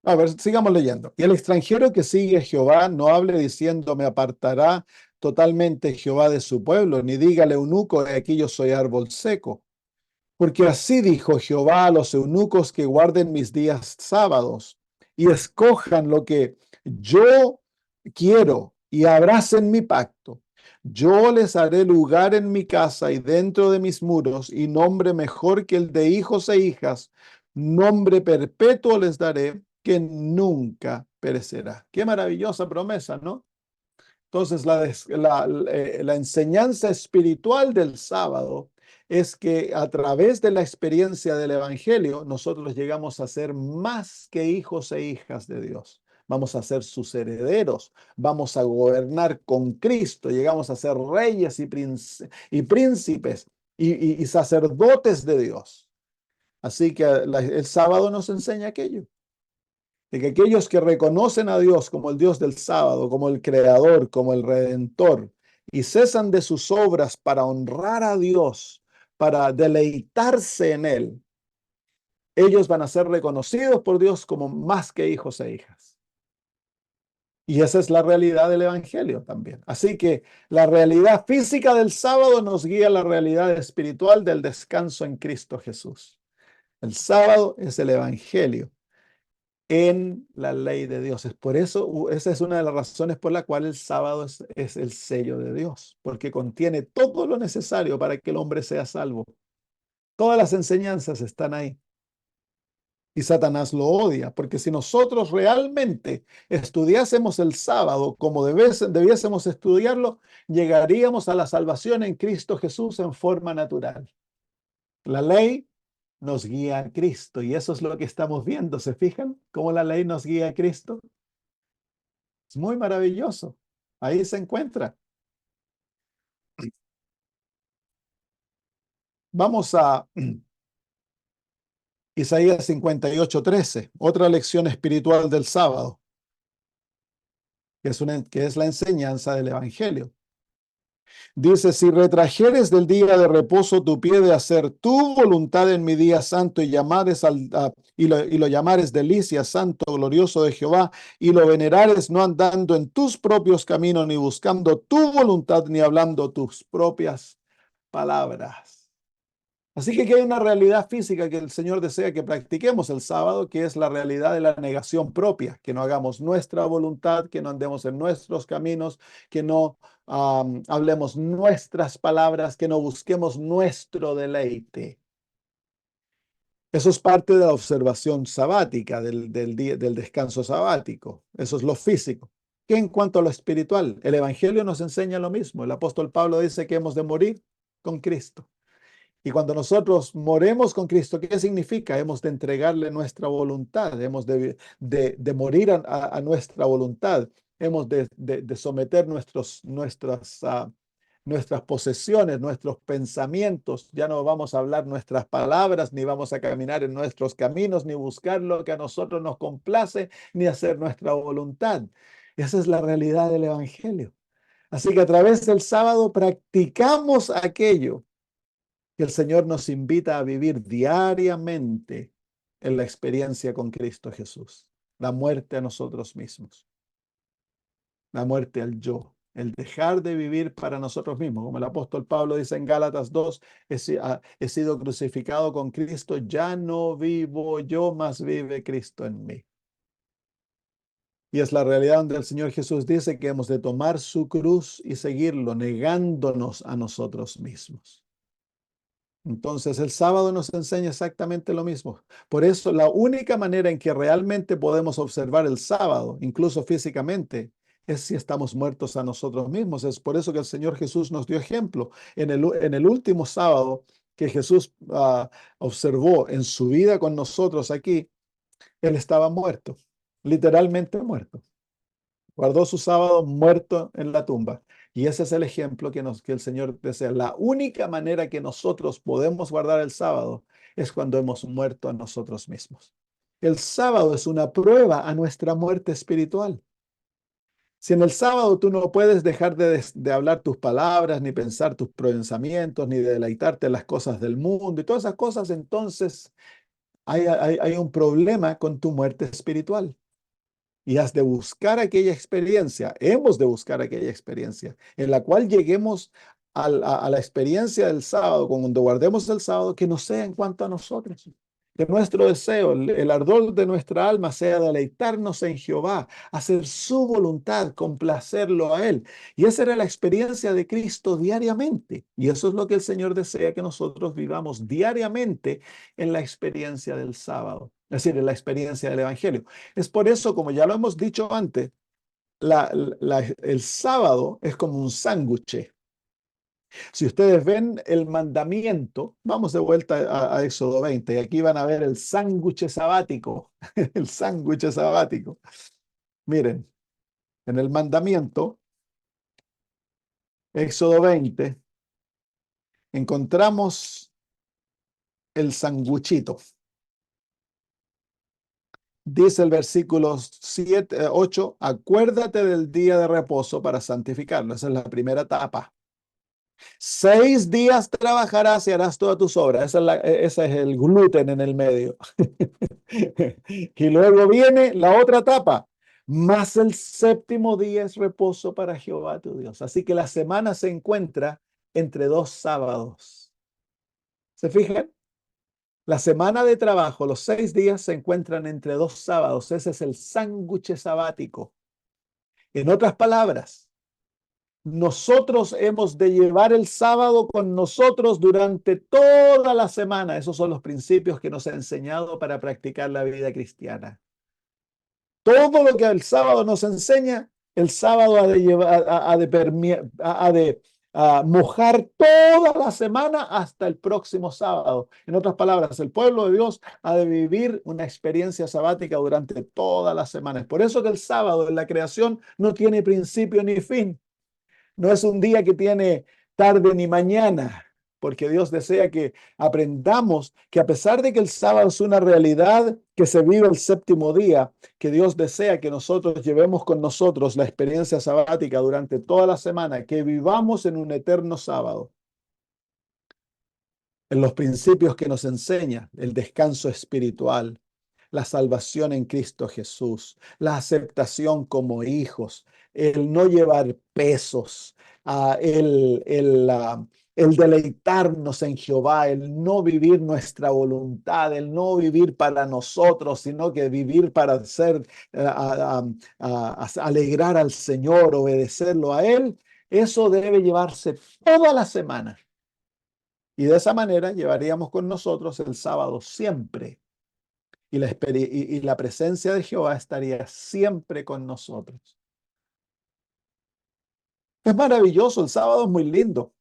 ver, sigamos leyendo. Y el extranjero que sigue a Jehová no hable diciendo, me apartará totalmente Jehová de su pueblo, ni dígale eunuco, aquí yo soy árbol seco. Porque así dijo Jehová a los eunucos que guarden mis días sábados y escojan lo que yo quiero y abracen mi pacto. Yo les haré lugar en mi casa y dentro de mis muros, y nombre mejor que el de hijos e hijas, nombre perpetuo les daré, que nunca perecerá. Qué maravillosa promesa, ¿no? Entonces, la enseñanza espiritual del sábado es que a través de la experiencia del Evangelio, nosotros llegamos a ser más que hijos e hijas de Dios. Vamos a ser sus herederos, vamos a gobernar con Cristo, llegamos a ser reyes y príncipes y sacerdotes de Dios. Así que el sábado nos enseña aquello, de que aquellos que reconocen a Dios como el Dios del sábado, como el Creador, como el Redentor, y cesan de sus obras para honrar a Dios, para deleitarse en Él, ellos van a ser reconocidos por Dios como más que hijos e hijas. Y esa es la realidad del Evangelio también. Así que la realidad física del sábado nos guía a la realidad espiritual del descanso en Cristo Jesús. El sábado es el Evangelio en la ley de Dios. Es por eso, esa es una de las razones por la cual el sábado es el sello de Dios, porque contiene todo lo necesario para que el hombre sea salvo. Todas las enseñanzas están ahí. Y Satanás lo odia, porque si nosotros realmente estudiásemos el sábado como debiésemos estudiarlo, llegaríamos a la salvación en Cristo Jesús en forma natural. La ley nos guía a Cristo. Y eso es lo que estamos viendo. ¿Se fijan cómo la ley nos guía a Cristo? Es muy maravilloso. Ahí se encuentra. Vamos a Isaías 58:13, otra lección espiritual del sábado, que es la enseñanza del Evangelio. Dice, si retrajeres del día de reposo tu pie de hacer tu voluntad en mi día santo y y lo llamares delicia, santo, glorioso de Jehová, y lo venerares no andando en tus propios caminos, ni buscando tu voluntad, ni hablando tus propias palabras. Así que aquí hay una realidad física que el Señor desea que practiquemos el sábado, que es la realidad de la negación propia, que no hagamos nuestra voluntad, que no andemos en nuestros caminos, que no hablemos nuestras palabras, que no busquemos nuestro deleite. Eso es parte de la observación sabática, del descanso sabático. Eso es lo físico. ¿Qué en cuanto a lo espiritual? El Evangelio nos enseña lo mismo. El apóstol Pablo dice que hemos de morir con Cristo. Y cuando nosotros moremos con Cristo, ¿qué significa? Hemos de entregarle nuestra voluntad, hemos de morir a nuestra voluntad, hemos de someter nuestras posesiones, nuestros pensamientos. Ya no vamos a hablar nuestras palabras, ni vamos a caminar en nuestros caminos, ni buscar lo que a nosotros nos complace, ni hacer nuestra voluntad. Esa es la realidad del Evangelio. Así que a través del sábado practicamos aquello que el Señor nos invita a vivir diariamente en la experiencia con Cristo Jesús. La muerte a nosotros mismos, la muerte al yo, el dejar de vivir para nosotros mismos. Como el apóstol Pablo dice en Gálatas 2, he sido crucificado con Cristo, ya no vivo yo, mas vive Cristo en mí. Y es la realidad donde el Señor Jesús dice que hemos de tomar su cruz y seguirlo, negándonos a nosotros mismos. Entonces el sábado nos enseña exactamente lo mismo. Por eso la única manera en que realmente podemos observar el sábado, incluso físicamente, es si estamos muertos a nosotros mismos. Es por eso que el Señor Jesús nos dio ejemplo. En el último sábado que Jesús observó en su vida con nosotros aquí, Él estaba muerto, literalmente muerto. Guardó su sábado muerto en la tumba. Y ese es el ejemplo que el Señor desea. La única manera que nosotros podemos guardar el sábado es cuando hemos muerto a nosotros mismos. El sábado es una prueba a nuestra muerte espiritual. Si en el sábado tú no puedes dejar de hablar tus palabras, ni pensar tus pensamientos, ni deleitarte en las cosas del mundo y todas esas cosas, entonces hay un problema con tu muerte espiritual. Y has de buscar aquella experiencia, hemos de buscar aquella experiencia en la cual lleguemos a la experiencia del sábado, cuando guardemos el sábado, que no sea en cuanto a nosotros. Que nuestro deseo, el ardor de nuestra alma sea deleitarnos en Jehová, hacer su voluntad, complacerlo a Él. Y esa era la experiencia de Cristo diariamente. Y eso es lo que el Señor desea que nosotros vivamos diariamente en la experiencia del sábado, es decir, en la experiencia del Evangelio. Es por eso, como ya lo hemos dicho antes, el sábado es como un sándwich. Si ustedes ven el mandamiento, vamos de vuelta a Éxodo 20, y aquí van a ver el sándwich sabático, el sándwich sabático. Miren, en el mandamiento, Éxodo 20, encontramos el sanguchito. Dice el versículo 8, acuérdate del día de reposo para santificarlo. Esa es la primera etapa. 6 días trabajarás y harás todas tus obras. Ese es el gluten en el medio. Y luego viene la otra etapa. Más el séptimo día es reposo para Jehová tu Dios. Así que la semana se encuentra entre dos sábados. ¿Se fijan? La semana de trabajo, los 6 días se encuentran entre dos sábados. Ese es el sándwich sabático. En otras palabras, nosotros hemos de llevar el sábado con nosotros durante toda la semana. Esos son los principios que nos ha enseñado para practicar la vida cristiana. Todo lo que el sábado nos enseña, el sábado ha de mojar toda la semana hasta el próximo sábado. En otras palabras, el pueblo de Dios ha de vivir una experiencia sabática durante toda la semana. Es por eso que el sábado en la creación no tiene principio ni fin. No es un día que tiene tarde ni mañana, porque Dios desea que aprendamos que a pesar de que el sábado es una realidad que se vive el séptimo día, que Dios desea que nosotros llevemos con nosotros la experiencia sabática durante toda la semana, que vivamos en un eterno sábado, en los principios que nos enseña el descanso espiritual, la salvación en Cristo Jesús, la aceptación como hijos, el no llevar pesos, ah, el, el, ah, el deleitarnos en Jehová, el no vivir nuestra voluntad, el no vivir para nosotros, sino que vivir para hacer, alegrar al Señor, obedecerlo a Él. Eso debe llevarse toda la semana. Y de esa manera llevaríamos con nosotros el sábado siempre. Y la presencia de Jehová estaría siempre con nosotros. Es maravilloso, el sábado es muy lindo,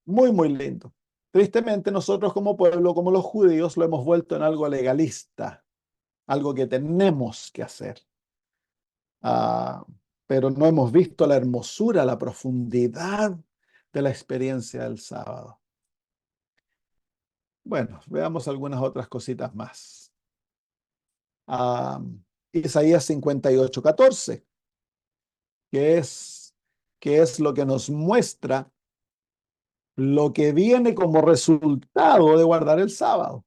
muy, muy lindo. Tristemente nosotros como pueblo, como los judíos, lo hemos vuelto en algo legalista, algo que tenemos que hacer. Ah, pero no hemos visto la hermosura, la profundidad de la experiencia del sábado. Bueno, veamos algunas otras cositas más. Isaías 58:14, que es, que es lo que nos muestra lo que viene como resultado de guardar el sábado.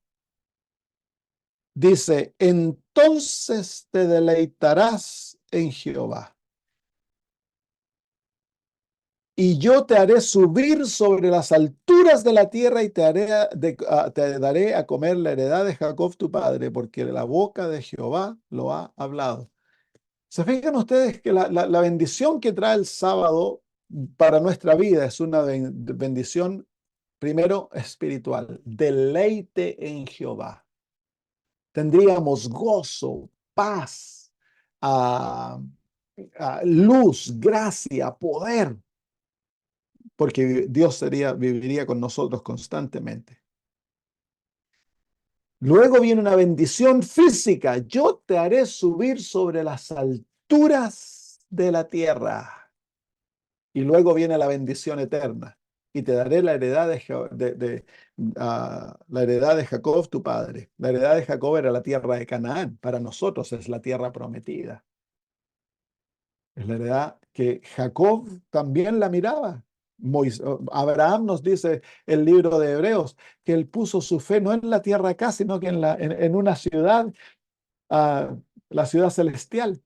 Dice, entonces te deleitarás en Jehová, y yo te haré subir sobre las alturas de la tierra y te daré a comer la heredad de Jacob tu padre, porque la boca de Jehová lo ha hablado. ¿Se fijan ustedes que la bendición que trae el sábado para nuestra vida es una bendición, primero, espiritual? Deleite en Jehová. Tendríamos gozo, paz, ah, luz, gracia, poder, porque Dios viviría con nosotros constantemente. Luego viene una bendición física. Yo te haré subir sobre las alturas de la tierra. Y luego viene la bendición eterna. Y te daré la heredad la heredad de Jacob, tu padre. La heredad de Jacob era la tierra de Canaán. Para nosotros es la tierra prometida. Es la heredad que Jacob también la miraba. Abraham nos dice el libro de Hebreos que él puso su fe no en la tierra acá, sino que en una ciudad, ah, la ciudad celestial.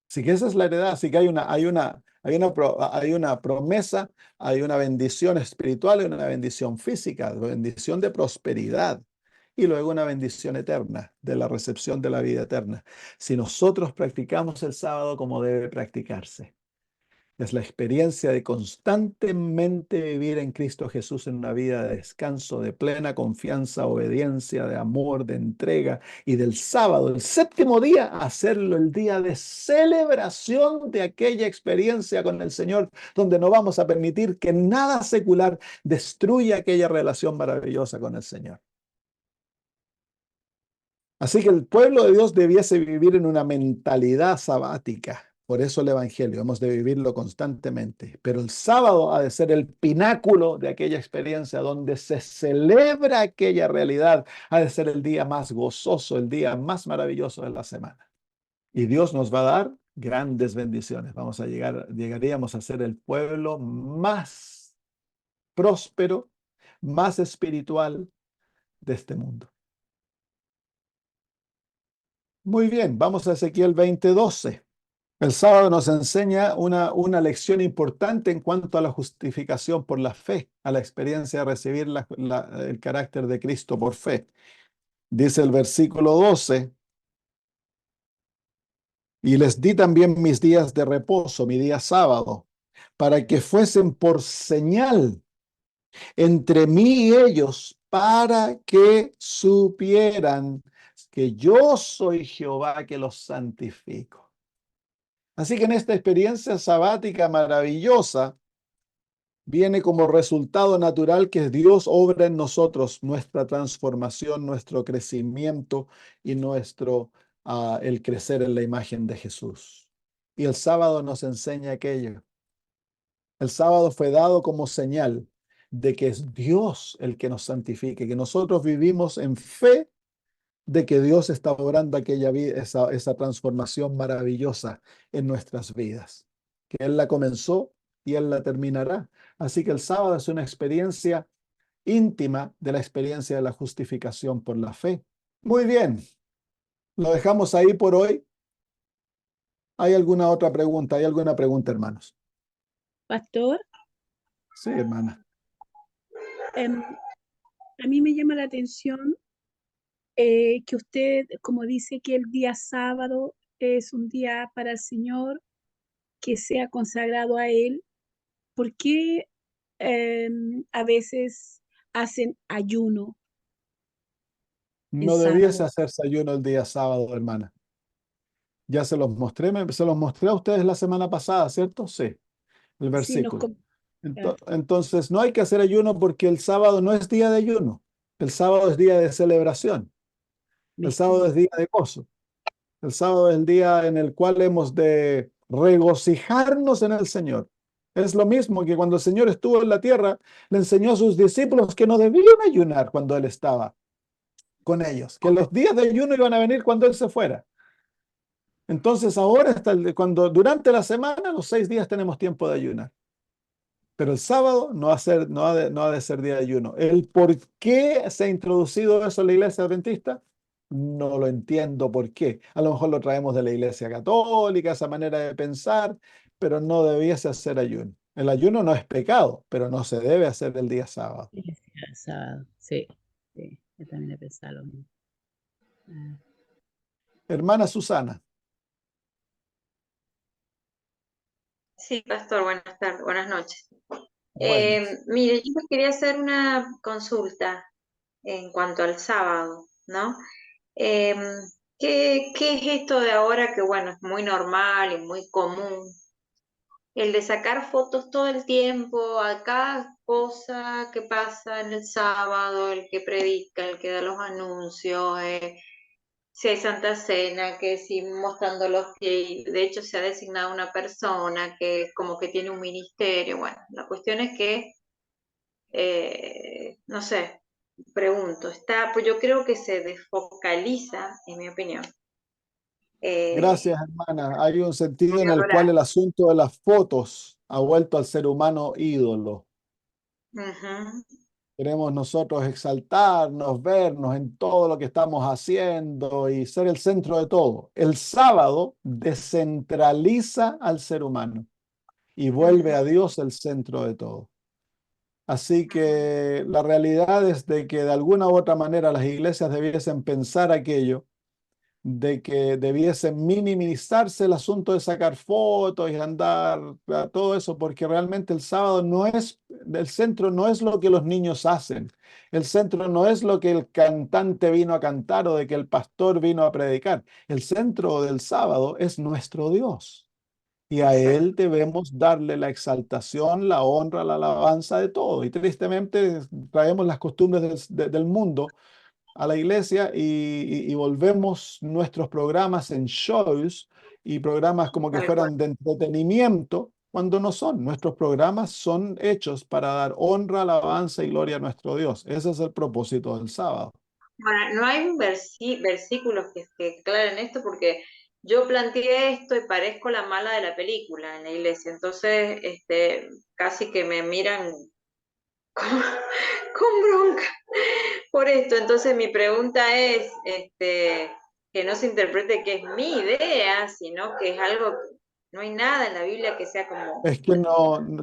Así que esa es la heredad. Así que hay una promesa, hay una bendición espiritual y una bendición física, bendición de prosperidad y luego una bendición eterna de la recepción de la vida eterna. Si nosotros practicamos el sábado como debe practicarse. Es la experiencia de constantemente vivir en Cristo Jesús en una vida de descanso, de plena confianza, obediencia, de amor, de entrega, y del sábado, el séptimo día, hacerlo el día de celebración de aquella experiencia con el Señor, donde no vamos a permitir que nada secular destruya aquella relación maravillosa con el Señor. Así que el pueblo de Dios debiese vivir en una mentalidad sabática. Por eso el Evangelio, hemos de vivirlo constantemente. Pero el sábado ha de ser el pináculo de aquella experiencia donde se celebra aquella realidad. Ha de ser el día más gozoso, el día más maravilloso de la semana. Y Dios nos va a dar grandes bendiciones. Llegaríamos a ser el pueblo más próspero, más espiritual de este mundo. Muy bien, vamos a Ezequiel 20:12. El sábado nos enseña una lección importante en cuanto a la justificación por la fe, a la experiencia de recibir el carácter de Cristo por fe. Dice el versículo 12, y les di también mis días de reposo, mi día sábado, para que fuesen por señal entre mí y ellos, para que supieran que yo soy Jehová que los santifico. Así que en esta experiencia sabática maravillosa, Viene como resultado natural que Dios obra en nosotros nuestra transformación, nuestro crecimiento y el crecer en la imagen de Jesús. Y el sábado nos enseña aquello. El sábado fue dado como señal de que es Dios el que nos santifique, que nosotros vivimos en fe de que Dios está obrando esa transformación maravillosa en nuestras vidas, que Él la comenzó y Él la terminará. Así que el sábado es una experiencia íntima de la experiencia de la justificación por la fe. Muy bien, lo dejamos ahí por hoy. ¿Hay alguna otra pregunta? ¿Hay alguna pregunta, hermanos? Pastor, Sí, hermana. a mí me llama la atención que usted, como dice que el día sábado es un día para el Señor, que sea consagrado a Él. ¿Por qué a veces hacen ayuno en No debiese sábado? hacerse ayuno el día sábado, hermana. Ya se los mostré a ustedes la semana pasada, ¿cierto? Sí, el Sí, versículo. ya, Entonces, no hay que hacer ayuno porque el sábado no es día de ayuno. El sábado es día de celebración. El ¿viste? sábado es día de gozo. El sábado es el día en el cual hemos de regocijarnos en el Señor. Es lo mismo que cuando el Señor estuvo en la tierra, le enseñó a sus discípulos que no debían ayunar cuando Él estaba con ellos, que los días de ayuno iban a venir cuando Él se fuera. Entonces ahora, cuando durante la semana, los 6 días tenemos tiempo de ayunar. Pero el sábado no ha de ser día de ayuno. El por qué se ha introducido eso en la iglesia adventista, no lo entiendo por qué. A lo mejor lo traemos de la iglesia católica, esa manera de pensar, pero no debiese hacer ayuno. El ayuno no es pecado, pero no se debe hacer el día sábado. Sí, sí, el sábado, sí, sí, yo también he pensado lo mismo. Ah, Hermana Susana, Sí, pastor, buenas tardes, buenas noches. buenas. Mire, yo quería hacer una consulta en cuanto al sábado, ¿no? Eh, ¿qué es esto de ahora que, bueno, es muy normal y muy común? El de sacar fotos todo el tiempo a cada cosa que pasa en el sábado, el que predica, el que da los anuncios, si hay Santa Cena, que si mostrando los pies, de hecho se ha designado una persona que como que tiene un ministerio. Bueno, la cuestión es que, no sé, pregunto, pues yo creo que se desfocaliza, en mi opinión, Gracias, eh, hermana. Hay un sentido de en el cual adorar. el asunto de las fotos ha vuelto al ser humano ídolo. Ujú, Queremos nosotros exaltarnos, vernos en todo lo que estamos haciendo y ser el centro de todo. El sábado descentraliza al ser humano y vuelve ujú, a Dios el centro de todo. Así que la realidad es de que de alguna u otra manera las iglesias debiesen pensar aquello de que debiese minimizarse el asunto de sacar fotos y andar a todo eso, porque realmente el sábado no es, el centro no es lo que los niños hacen, el centro no es lo que el cantante vino a cantar o de que el pastor vino a predicar, el centro del sábado es nuestro Dios. Y a exacto. Él debemos darle la exaltación, la honra, la alabanza de todo. Y tristemente traemos las costumbres del mundo a la iglesia y volvemos nuestros programas en shows y programas como que Tal cual. fueran de entretenimiento, cuando no son. Nuestros programas son hechos para dar honra, alabanza y gloria a nuestro Dios. Ese es el propósito del sábado. Bueno, no hay un versículos que aclaren esto porque yo planteé esto y parezco la mala de la película en la iglesia, entonces casi que me miran con, con bronca por esto. Entonces mi pregunta es que no se interprete que es mi idea, sino que es algo, no hay nada en la Biblia que sea como, Es que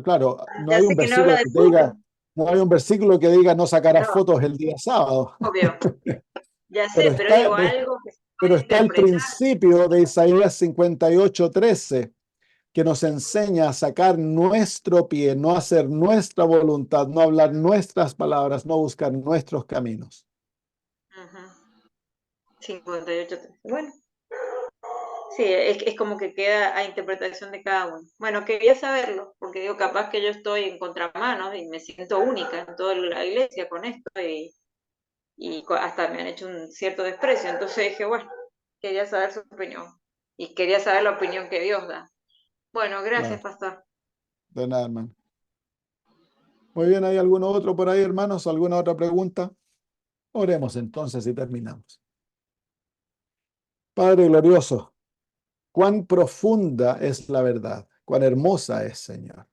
claro, no ya hay un sé que no habla versículo de que te fotos, diga, no hay un versículo que diga no sacarás no, fotos el día sábado, obvio, ya pero sé, pero está, digo algo que se pero puede está el interpretar. principio de Isaías 58:13 que nos enseña a sacar nuestro pie, no hacer nuestra voluntad, no hablar nuestras palabras, no buscar nuestros caminos. Ujú. 58. Bueno, Sí, es como que queda a interpretación de cada uno. Bueno, quería saberlo, porque digo, capaz que yo estoy en contramano y me siento única en toda la iglesia con esto hasta me han hecho un cierto desprecio. Entonces dije, bueno, quería saber su opinión y quería saber la opinión que Dios da. Bueno, gracias, Claro, pastor. de nada, hermano. Muy bien, ¿hay alguno otro por ahí, hermanos? ¿Alguna otra pregunta? Oremos entonces y terminamos. Padre glorioso, cuán profunda es la verdad, cuán hermosa es, Señor.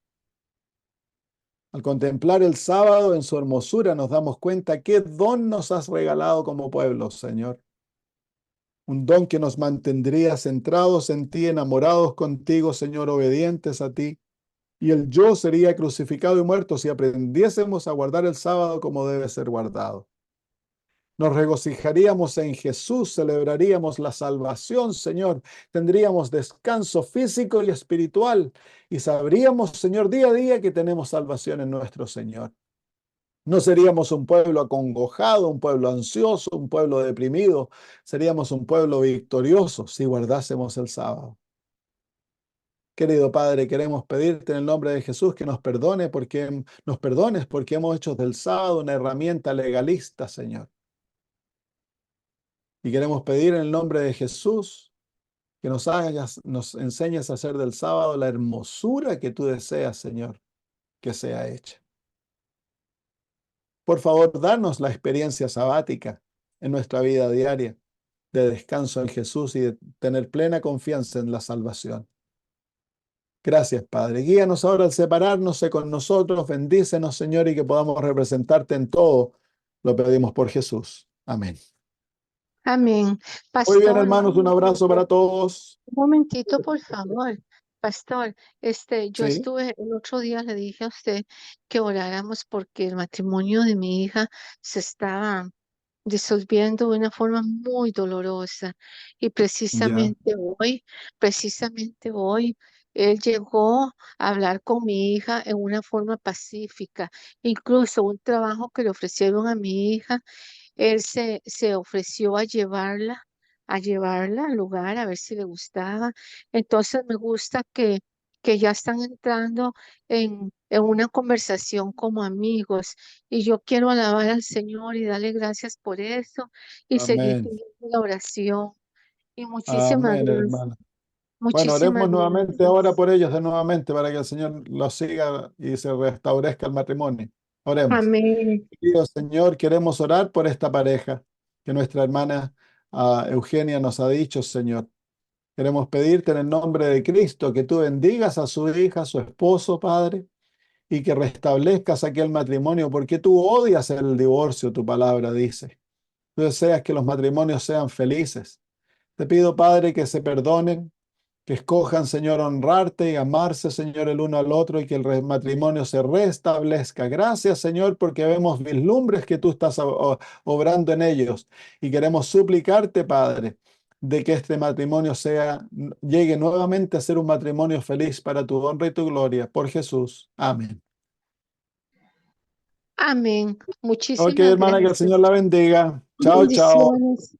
Al contemplar el sábado en su hermosura nos damos cuenta qué don nos has regalado como pueblo, Señor. Un don que nos mantendría centrados en ti, enamorados contigo, Señor, obedientes a ti. Y el yo sería crucificado y muerto si aprendiésemos a guardar el sábado como debe ser guardado. Nos regocijaríamos en Jesús, celebraríamos la salvación, Señor. Tendríamos descanso físico y espiritual y sabríamos, Señor, día a día que tenemos salvación en nuestro Señor. No seríamos un pueblo acongojado, un pueblo ansioso, un pueblo deprimido. Seríamos un pueblo victorioso si guardásemos el sábado. Querido Padre, queremos pedirte en el nombre de Jesús que nos perdones porque hemos hecho del sábado una herramienta legalista, Señor. Y queremos pedir en el nombre de Jesús que nos enseñes a hacer del sábado la hermosura que tú deseas, Señor, que sea hecha. Por favor, danos la experiencia sabática en nuestra vida diaria de descanso en Jesús y de tener plena confianza en la salvación. Gracias, Padre. Guíanos ahora al separarnos, sé con nosotros, bendícenos, Señor, y que podamos representarte en todo. Lo pedimos por Jesús. Amén. Amén. Muy bien, Pastor, hermanos, un abrazo para todos. un momentito, por favor. Pastor, yo Sí, estuve, el otro día le dije a usted que oráramos porque el matrimonio de mi hija se estaba disolviendo de una forma muy dolorosa. Y ya, precisamente hoy, él llegó a hablar con mi hija en una forma pacífica. Incluso un trabajo que le ofrecieron a mi hija, él se ofreció a llevarla al lugar a ver si le gustaba. Entonces me gusta que ya están entrando en una conversación como amigos. Y yo quiero alabar al Señor y darle gracias por eso y seguir amén, teniendo la oración. Y amén, hermano. Bueno, muchísimas oremos nuevamente ahora gracias. por ellos de nuevamente para que el Señor los siga y se restaurezca el matrimonio. Oremos. Amén. Querido Señor, queremos orar por esta pareja que nuestra hermana Eugenia nos ha dicho, Señor. Queremos pedirte en el nombre de Cristo que tú bendigas a su hija, a su esposo, Padre, y que restablezcas aquel matrimonio, porque tú odias el divorcio, tu palabra dice. Tú deseas que los matrimonios sean felices. Te pido, Padre, que se perdonen, que escojan, Señor, honrarte y amarse, Señor, el uno al otro y que el matrimonio se restablezca. Gracias, Señor, porque vemos vislumbres que tú estás obrando en ellos y queremos suplicarte, Padre, de que este matrimonio llegue nuevamente a ser un matrimonio feliz para tu honra y tu gloria. Por Jesús. Amén. Amén. Ok, Muchísimas hermana, que el gracias. Señor la bendiga. Chao, chao. Bendiciones.